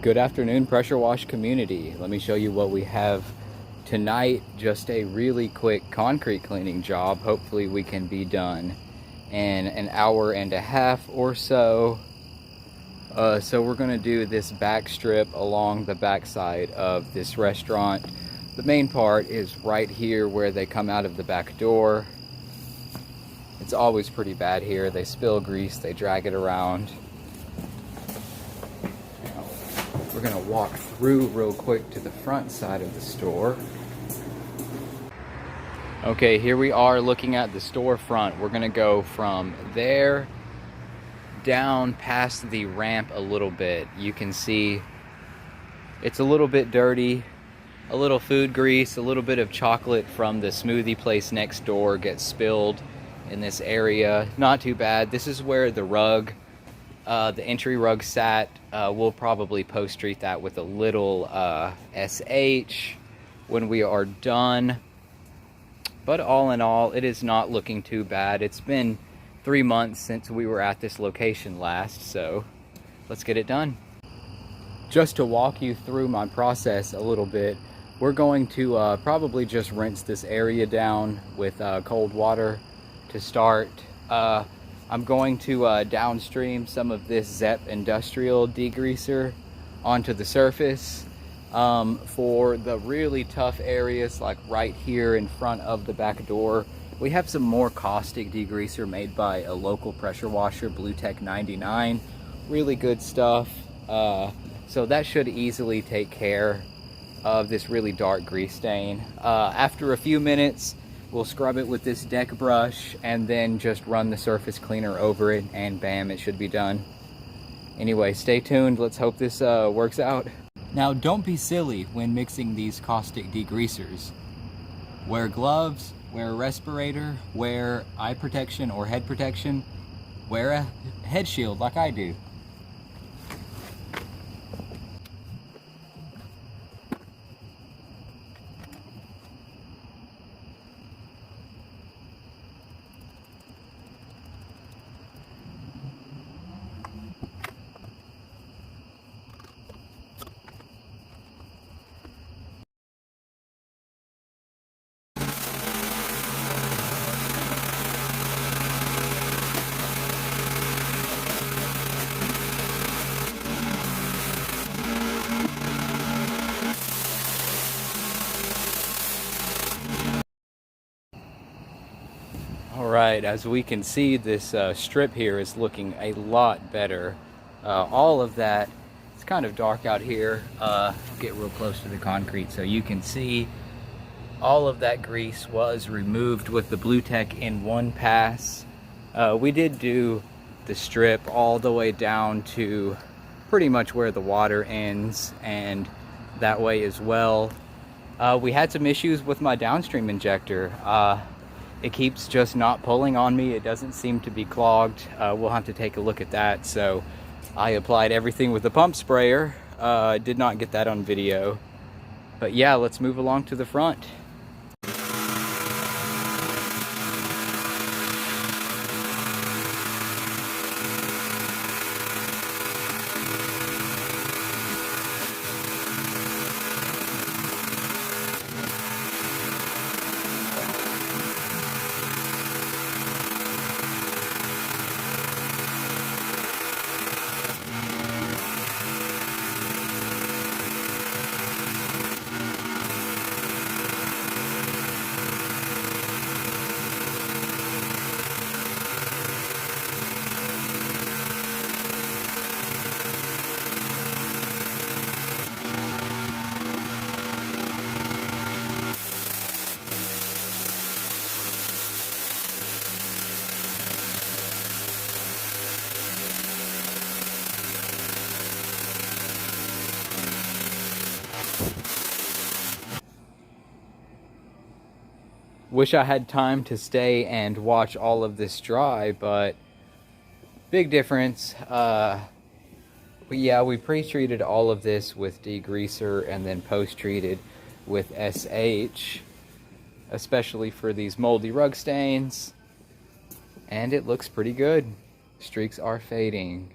Good afternoon, pressure wash community. Let me show you what we have tonight. Just a really quick concrete cleaning job. Hopefully we can be done in an hour and a half or so. So we're gonna do this back strip along the backside of this restaurant. The main part is right here where they come out of the back door. It's always pretty bad here. They spill grease, they drag it around. We're gonna walk through real quick to the front side of the store. Okay, here we are looking at the storefront. We're gonna go from there down past the ramp a little bit. You can see it's a little bit dirty, a little food grease, a little bit of chocolate from the smoothie place next door gets spilled in this area. Not too bad. This is where the rug, the entry rug sat. We'll probably post-treat that with a little SH when we are done. But all in all, it is not looking too bad. It's been 3 months since we were at this location last, so let's get it done. Just to walk you through my process a little bit, we're going to probably just rinse this area down with cold water to start. I'm going to downstream some of this ZEP industrial degreaser onto the surface. For the really tough areas, like right here in front of the back door, we have some more caustic degreaser made by a local pressure washer, Blue Tech 99. Really good stuff. So that should easily take care of this really dark grease stain. After a few minutes, we'll scrub it with this deck brush and then just run the surface cleaner over it, and bam, it should be done. Anyway, stay tuned. Let's hope this works out. Now, don't be silly when mixing these caustic degreasers. Wear gloves, wear a respirator, wear eye protection or head protection, wear a head shield like I do. Alright, as we can see, this strip here is looking a lot better. All of that, it's kind of dark out here. I'll get real close to the concrete so you can see all of that grease was removed with the Blue Tech in one pass. We did do the strip all the way down to pretty much where the water ends, and that way as well. We had some issues with my downstream injector. It keeps just not pulling on me. It doesn't seem to be clogged. We'll have to take a look at that. So I applied everything with the pump sprayer. Did not get that on video. But yeah, let's move along to the front. Wish I had time to stay and watch all of this dry, but big difference. Yeah, we pre-treated all of this with degreaser and then post-treated with SH, especially for these moldy rug stains, and it looks pretty good. Streaks are fading.